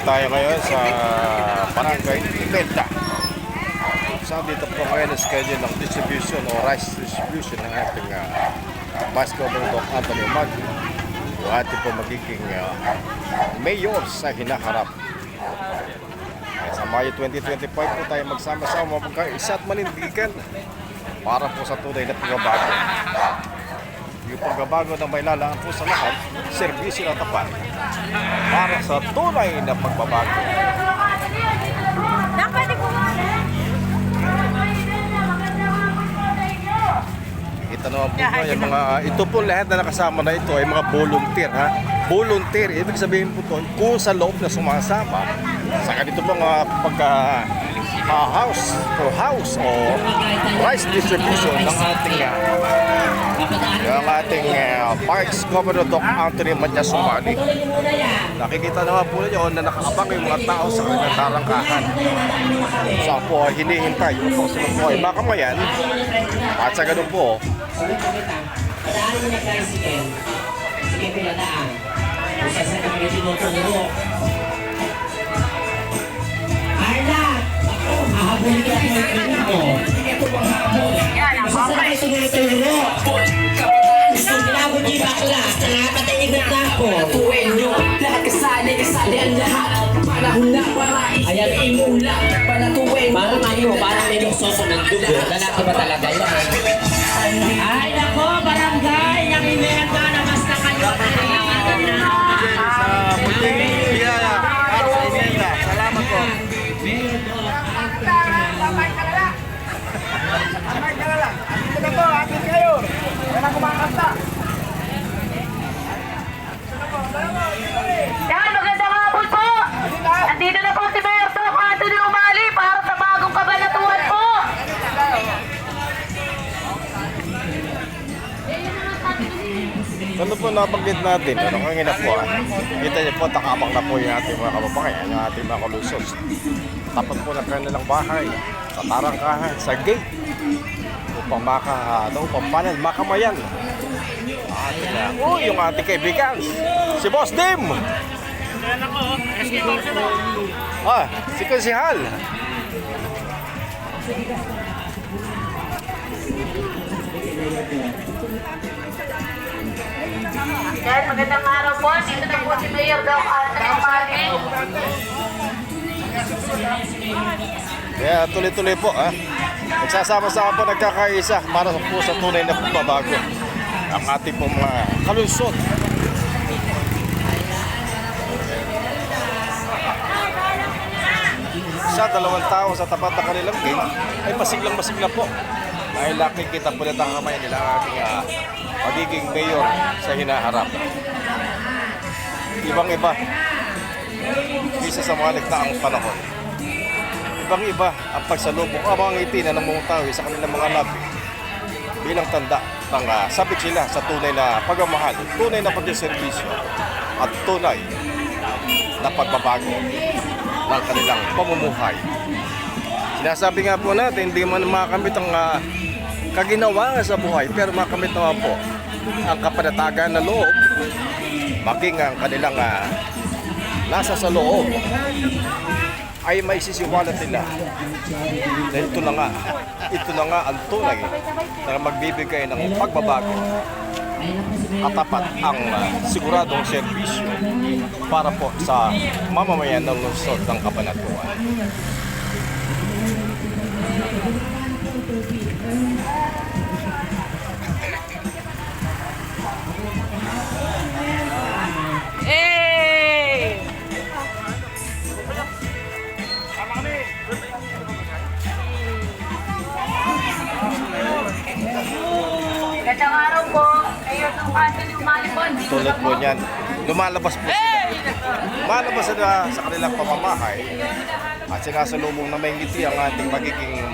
tayo ngayon sa Barangay Ibenta. So dito po ngayon ang schedule ng distribution o rice distribution ng ating Vice Governor Doc Anthony Mag. Yung ating po magiging mayor sa hinaharap. Sa Mayo 2025 po tayo magsama-sama magkaisa at manindigan para po sa tunay na pagbabago. Yung pagbabago na may lalaan po sa lahat, serbisyo na tapat para sa tunay na pagbabago. Kita naman po yung mga, ito po lahat na nakasama na ito ay mga volunteer ha. Volunteer, ibig sabihin po ito, kung sa loob na sumasama sa ganito mga house o rice distribution ng ating Vice Governor Doc Anthony Matias-Sumali. Nakikita naman po ninyo na nakaabang yung mga tao sa kanilang tarangkahan. So po ay hinihintay upang sila po ay makamayan at sa ganun po padaan mo na tricycle. Sige po ladaan. Isa sa kami tinuturo. Arla! Ako, hahabulin ka po yung pinag mo. Ito bang habol? Isa sa kami tinuturo. Gusto ginabot yung bakla. Sa nakapatinigot na ako. Tuwin nyo. Lahat kasali ang lahat. Panahon na para imula. Panatuwin. Parang ano, parang may luksoso ng dugo. Lalaki ba talaga yan? Ay nako, barangay, nakimenta na mas na kayo. sa muling biyaya para sa Ibenta. Salamat po. Samay ka na lang. Dito na po, atin kayo. Yan ang kumakanta. Yan, magandang hapon po! Andito na po si Mayor Doc Anthony Umali para sa bagong kabanatuan po! Ano po nabanggit natin? Ano kanina po kita niyo po, takabang na po yung ating mga kababayan, yung ating mga kalusos. Tapat po ng kanilang bahay, sa tarangkahan, sa gate, upang makamayan. Yung ating kaibigan, si Boss Dim! Si Konsihal! Yan, magandang araw po. Dito na po si Mayor Doc Anthony Umali. Kaya tuloy-tuloy po nagsasama-sama po, nagkakaisa para po sa tunay na pagbabago ang ating pong mga kalunsod. Sa 2 tao sa tapat na kanilang gate ay masiglang-masigla po. Dahil nakikita po na kamay nila ang ating magiging mayor sa hinaharap. Ibang-iba kaysa sa mga nagdaang panahon. Ibang-iba ang pagsalubong, ang mga ngiti na namumutawi sa kanilang mga labi bilang tanda ng sabik sila sa tunay na pagmamahal, tunay na pagsiservisyo at tunay na pagbabago ng kanilang pamumuhay. Sinasabi nga po natin, hindi man makamit ang kaginawa sa buhay, pero makamit naman po ang kapanatagan na loob, maging ang kanilang nasa sa loob ay may sisiwalat nila na ito na nga ang tunay na magbibigay ng pagbabago at tapat ang siguradong serbisyo para po sa mamamayan ng lungsod ng Cabanatuan. Hey! Magandang araw po. Mayor Doc Anthony Umali po. Tulad po niyan, lumalabas po sila. Lumalabas sila sa kanilang pamamahay at sinasalubong na may ngiti ang ating magiging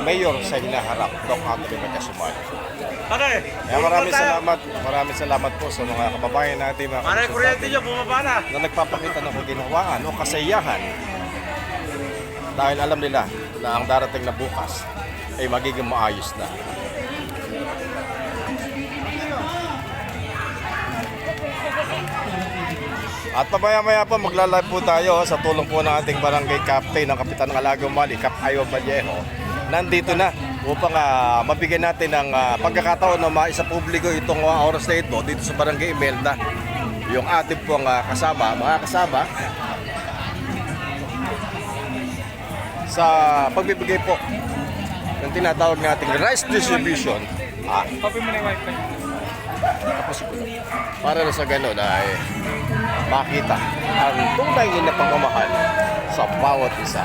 mayor sa hinaharap, Doc Anthony Matias-Sumali. Kaya maraming salamat po sa mga kababayan natin, mga na nagpapakita ng kaginhawaan o kasayahan dahil alam nila na ang darating na bukas ay magiging maayos na. At pamaya-maya po maglalive po tayo sa tulong po ng ating barangay captain ng Kapitan ng Alagang Mali, Cap Ayo Vallejo. Nandito na upang mabigyan natin ng pagkakataon na maisa publiko itong oras na ito dito sa barangay Imelda. Yung ating pong mga kasama sa pagbibigay po ng tinatawag nating rice distribution. Copy mo na yung wifi. Tapos para na sa gano'n ay makita ang tunay na pagmamahal sa bawat isa.